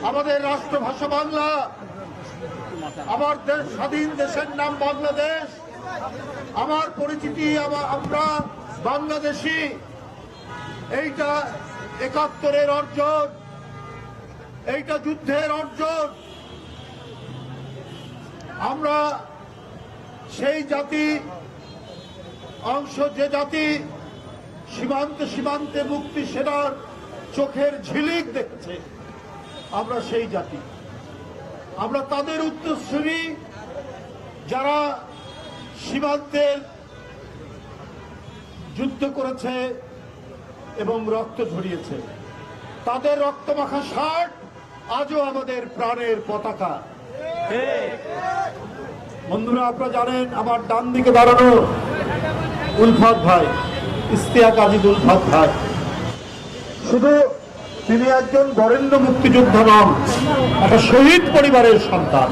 আমাদের রাষ্ট্রভাষা বাংলা, আমার দেশ স্বাধীন দেশের নাম বাংলাদেশ, আমার পরিচিতি আমরা বাংলাদেশি। এইটা ৭১-এর অর্জন, এইটা যুদ্ধের অর্জন। আমরা সেই জাতি অংশ, যে জাতি সীমান্তে সীমান্তে মুক্তি সেনার চোখের ঝিলিক দেখেছে, আমরা সেই জাতি। আমরা তাদের উত্তরসূরি যারা সীমান্তের যুদ্ধ করেছে এবং রক্ত ঝরিয়েছে। তাদের রক্তমাখা শার্ট আজও আমাদের প্রাণের পতাকা। বন্ধুরা, আপনারা জানেন আমার ডান দিকে দাঁড়ানো উলফাত ভাই, ইশতিয়াক আজিজ উলফাত ভাই, শুধু তিনি একজন বরেণ্য মুক্তিযোদ্ধা নন, একটা শহীদ পরিবারের সন্তান।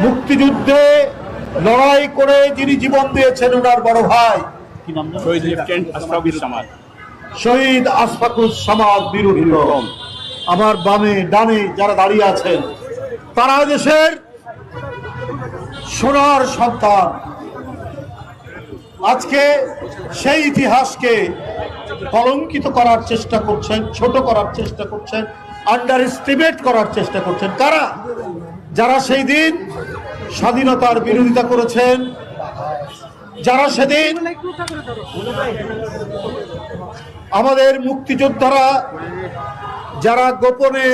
মুক্তিযুদ্ধে লড়াই করে যিনি জীবন দিয়েছেন ওনার বড় ভাই শহীদ আশফাকুজ্জামান বিরোধী। আমার বামে ডানে যারা দাঁড়িয়ে আছেন তারা দেশের সোনার সন্তান। আজকে সেই ইতিহাসকে কলঙ্কিত করার চেষ্টা করছেন, ছোট করার চেষ্টা করছেন, আন্ডার এস্টিমেট করার চেষ্টা করছেন। কারা? যারা সেই দিন স্বাধীনতার বিরোধিতা করেছেন, যারা সেদিন আমাদের মুক্তিযোদ্ধারা যারা গোপনে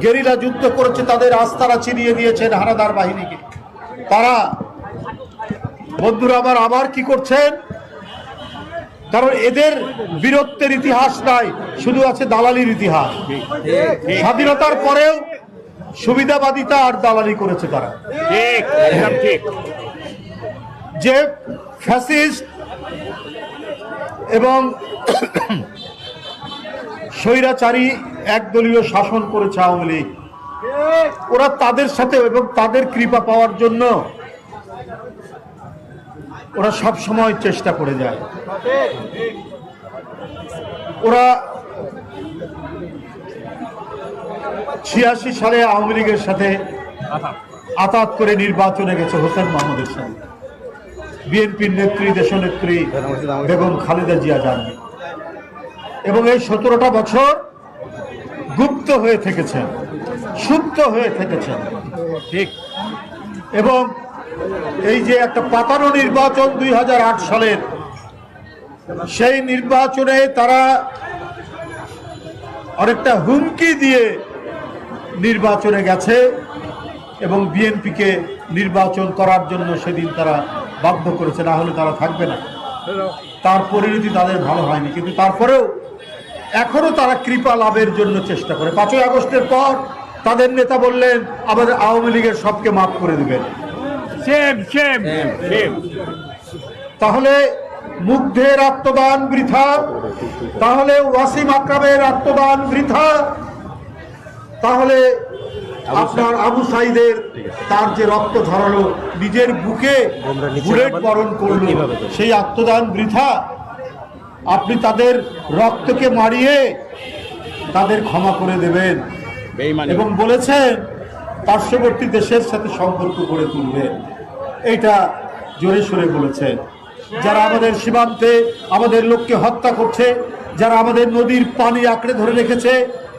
গেরিলা যুদ্ধ করেছে, তাদের আস্তারা চিনিয়ে দিয়েছেন হানাদার বাহিনীকে। তারা বন্ধুরা আবার কি করছেন? কারণ এদের বীরত্বের ইতিহাস নাই, শুধু আছে দালালির ইতিহাস। স্বাধীনতার পরেও সুবিধাবাদিতা আর দালালি করেছে তারা। ঠিক যে ফ্যাসিস্ট এবং স্বৈরাচারী একদলীয় শাসন করেছে আওয়ামী লীগ, ওরা তাদের সাথে এবং তাদের কৃপা পাওয়ার জন্য ওরা সব সময় চেষ্টা করে যায়। ওরা ৮৬ সালে আওয়ামী লীগের সাথে আতাত করে নির্বাচনে গেছে হোসেন মোহাম্মদের সাথে, বিএনপির নেত্রী দেশনেত্রী বেগম খালেদা জিয়া যাননি, এবং এই ১৭টা বছর গুপ্ত হয়ে থেকেছেন, সুপ্ত হয়ে থেকেছেন। ঠিক। এবং এই যে একটা পাতানো নির্বাচন ২০০৮ সালের, সেই নির্বাচনে তারা অনেকটা হুমকি দিয়ে নির্বাচনে গেছে এবং বিএনপিকে নির্বাচন করার জন্য সেদিন তারা বাধ্য করেছে, না হলে তারা থাকবে না। তার পরিণতি তাদের ভালো হয়নি, কিন্তু তারপরেও এখনো তারা কৃপা লাভের জন্য চেষ্টা করে। ৫ই আগস্টের পর তাদের নেতা বললেন আমাদের আওয়ামী লীগের সবকে মাফ করে দিবেন। তাহলে মুগ্ধের আত্মদান বৃথা, তাহলে ওয়াসিম আকরামের আত্মদান বৃথা, তাহলে আপনার আবু সাইদের তার যে রক্ত ঝরালো, নিজের বুকে বুলেট বরণ করলো, সেই আত্মদান বৃথা। আপনি তাদের রক্তকে মারিয়ে তাদের ক্ষমা করে দেবেন এবং বলেছেন পার্শ্ববর্তী দেশের সাথে সম্পর্ক গড়ে তুলবেন। এইটা জোরে সোরে বলেছেন। যারা আমাদের সীমান্তে আমাদের লোককে হত্যা করছে, যারা আমাদের নদীর পানি আঁকড়ে ধরে রেখেছে,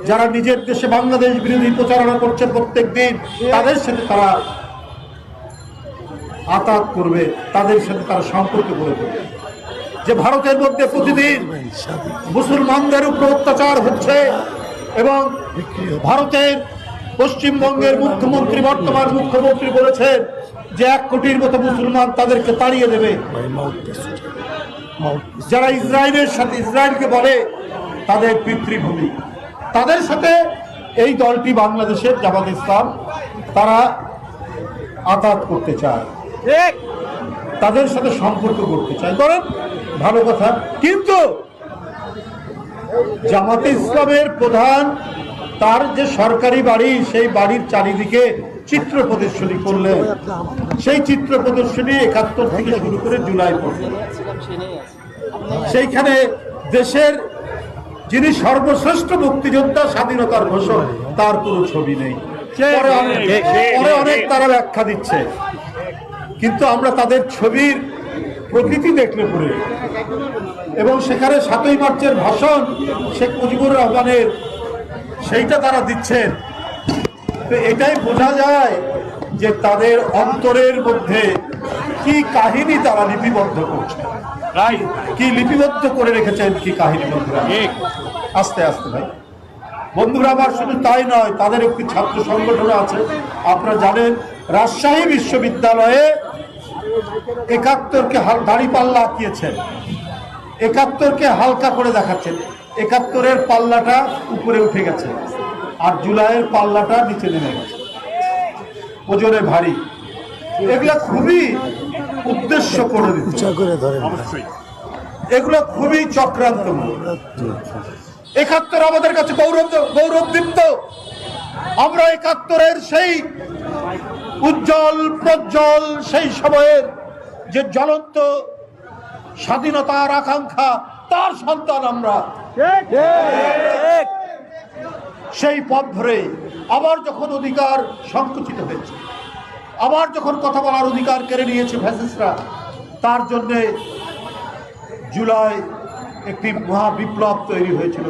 যারা নিজের দেশে বাংলাদেশ বিরোধী প্রচারণা করছে প্রত্যেক দিন, তাদের সাথে তারা আতাত করবে, তাদের সাথে তারা সম্পর্ক গড়ে তুলবে। যে ভারতের মধ্যে প্রতিদিন মুসলমানদের উপর অত্যাচার হচ্ছে এবং ভারতের পশ্চিমবঙ্গের মুখ্যমন্ত্রী, বর্তমান মুখ্যমন্ত্রী বলেছেন যে ১ কোটির মতো মুসলমান তাদেরকে তাড়িয়ে দেবে। যারা ইসরায়েলের সাথে, ইসরায়েলকে বলে তাদের পিতৃভূমি, তাদের সাথে এই দলটি বাংলাদেশের জামাত ইসলাম তারা আঘাত করতে চায়, তাদের সাথে সম্পর্ক করতে চায়। করেন, ভালো কথা। কিন্তু জামাতে ইসলামের প্রধান তার যে সরকারি বাড়ি, সেই বাড়ির চারিদিকে চিত্র প্রদর্শনী করলেন। সেই চিত্র প্রদর্শনী ৭১ থেকে শুরু করে জুলাই পর্যন্ত, সেইখানে দেশের যিনি সর্বশ্রেষ্ঠ মুক্তিযোদ্ধা, স্বাধীনতার ঘোষক, তার কোনো ছবি নেই। পরে অনেক তারা ব্যাখ্যা দিচ্ছে, কিন্তু আমরা তাদের ছবির প্রকৃতি দেখলে পরে এবং সেখানে ৭ই মার্চের ভাষণ শেখ মুজিবুর রহমানের সেইটা তারা দিচ্ছেন, তো এটাই বোঝা যায় যে তাদের অন্তরের মধ্যে কি কাহিনী তারা লিপিবদ্ধ করছে, কি লিপিবদ্ধ করে রেখেছেন কি কাহিনী। বন্ধুরা আস্তে আস্তে ভাই, বন্ধুরা আমার শুধু তাই নয়, তাদের একটি ছাত্র সংগঠন আছে। আপনারা জানেন রাজশাহী বিশ্ববিদ্যালয়ে ৭১কে দাঁড়িপাল্লা আঁকিয়েছেন, ৭১কে হালকা করে দেখাচ্ছেন। ৭১-এর পাল্লাটা উপরে উঠে গেছে আর জুলাইয়ের পাল্লাটা নিচে নেমে গেছে, ওজনে ভারী। এগুলা খুবই উদ্দেশ্য করে দিচ্ছে, এগুলো খুবই চক্রান্তমূলক। ৭১ আমাদের কাছে গৌরবদীপ্ত। আমরা ৭১-এর সেই উজ্জ্বল প্রজ্জ্বল সেই সময়ের যে জ্বলন্ত স্বাধীনতার আকাঙ্ক্ষা, তার সন্তান আমরা। সেই পথ ধরে আবার যখন অধিকার সংকুচিত হয়েছে, আবার যখন কথা বলার অধিকার কেড়ে নিয়েছে ফ্যাসিস্টরা, তার জন্যে জুলাই একটি মহাবিপ্লব তৈরি হয়েছিল।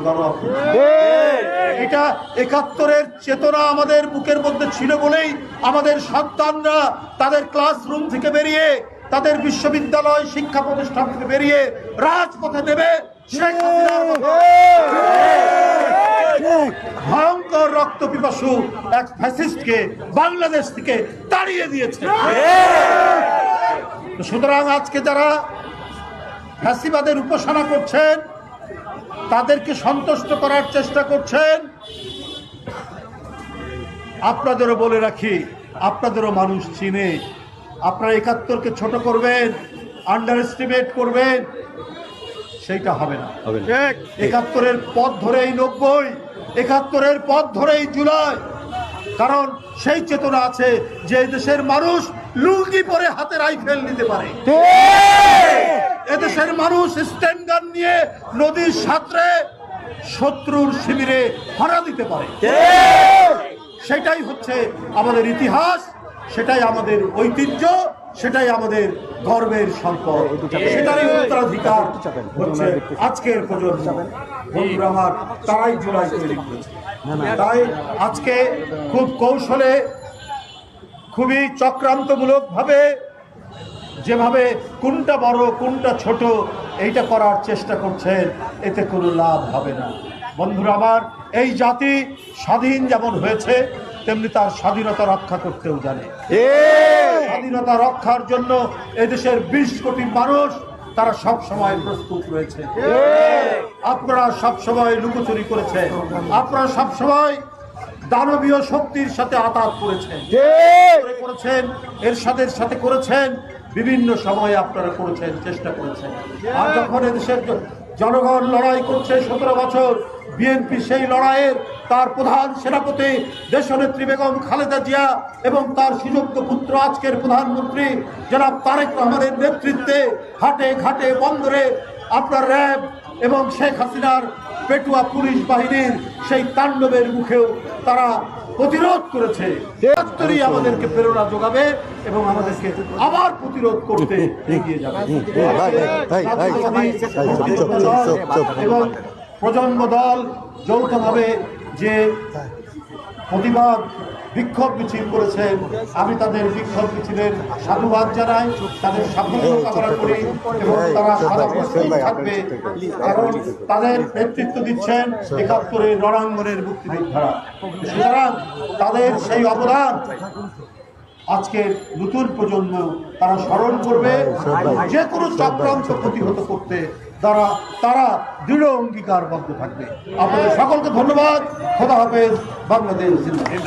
এটা ৭১-এর চেতনা আমাদের বুকের মধ্যে ছিল বলেই আমাদের সন্তানরা তাদের ক্লাসরুম থেকে বেরিয়ে, তাদের বিশ্ববিদ্যালয় শিক্ষা প্রতিষ্ঠান থেকে বেরিয়ে রাজপথে নেমে শেখ হাসিনার মতো ভয়ঙ্কর রক্ত পিপাসু এক ফ্যাসিস্টকে বাংলাদেশ থেকে তাড়িয়ে দিয়েছে। সুতরাং আজকে যারা ফ্যাসিবাদের উপাসনা করছেন, তাদেরকে সন্তুষ্ট করার চেষ্টা করছেন, আপনাদেরও বলে রাখি, আপনাদেরও মানুষ চিনে। আপনারা ৭১-কে ছোট করবেন, আন্ডার এস্টিমেট করবেন, সেইটা হবে না। ৭১-এর পথ ধরেই ৯০, ৭১-এর পথ ধরেই জুলাই। কারণ সেই চেতনা আছে যে দেশের মানুষ লুঙ্গি পরে হাতে রাইফেল নিতে পারে, এদেশের মানুষ স্ট্যান্ড গান নিয়ে নদীর সাঁতরে শত্রুর শিবিরে হানা দিতে পারে। সেটাই হচ্ছে আমাদের ইতিহাস, সেটাই আমাদের ঐতিহ্য, সেটাই আমাদের গর্বের সম্পদ, সেটারই উত্তরাধিকার হচ্ছে আজকের প্রজন্ম। বন্ধুরা আমার, তারাই জুলাই তৈরি করেছে। তাই আজকে খুব কৌশলে, খুবই চক্রান্তমূলক ভাবে, যেভাবে কোনটা বড় কোনটা ছোট এইটা করার চেষ্টা করছেন, এতে কোনো লাভ হবে না। বন্ধুরা আমার, এই জাতি স্বাধীন যেমন হয়েছে তেমনি তার স্বাধীনতা রক্ষা করতেও জানে। স্বাধীনতা রক্ষার জন্য এদেশের ২০ কোটি মানুষ তারা সব সময় প্রস্তুত রয়েছে। আপনারা সব সময় লুকোচুরি করেছেন, আপনারা সব সময় দানবীয় শক্তির সাথে আঘাত করেছেন, এরশাদের সাথে করেছেন, বিভিন্ন সময়ে আপনারা করেছেন, চেষ্টা করেছেন। আর যখন এদেশের জনগণ লড়াই করছে ১৭ বছর, বিএনপি সেই লড়াইয়ের তার প্রধান সেনাপতি দেশনেত্রী বেগম খালেদা জিয়া এবং তার সুযোগ্য পুত্র আজকের প্রধানমন্ত্রী জনাব তারেক রহমানের নেতৃত্বে ঘাটে ঘাটে বন্দরে আপনার র্যাব এবং শেখ হাসিনার পেটুয়া পুলিশ বাহিনীর সেই তাণ্ডবের মুখেও তারা প্রতিরোধ করেছে। আমাদেরকে প্রেরণা যোগাবে এবং আমাদেরকে আবার প্রতিরোধ করতে এগিয়ে যাবে। এবং প্রজন্ম দল যৌথভাবে যে প্রতিবাদ বিক্ষোভ মিছিল করেছেন, আমি তাদের বিক্ষোভ মিছিলের সাধুবাদ জানাই, তাদের সাফল্য কামনা করি এবং তারা সারা বছর থাকবে, কারণ তাদের নেতৃত্ব দিচ্ছেন ৭১-এর রণাঙ্গনের মুক্তিযোদ্ধারা। সুতরাং তাদের সেই অবদান আজকের নতুন প্রজন্ম তারা স্মরণ করবে, যে কোনো চক্রান্ত প্রতিহত করতে তারা দৃঢ় অঙ্গীকারবদ্ধ থাকবে। আপনাদের সকলকে ধন্যবাদ। খোদা হাফেজ। বাংলাদেশ জিন্দাবাদ।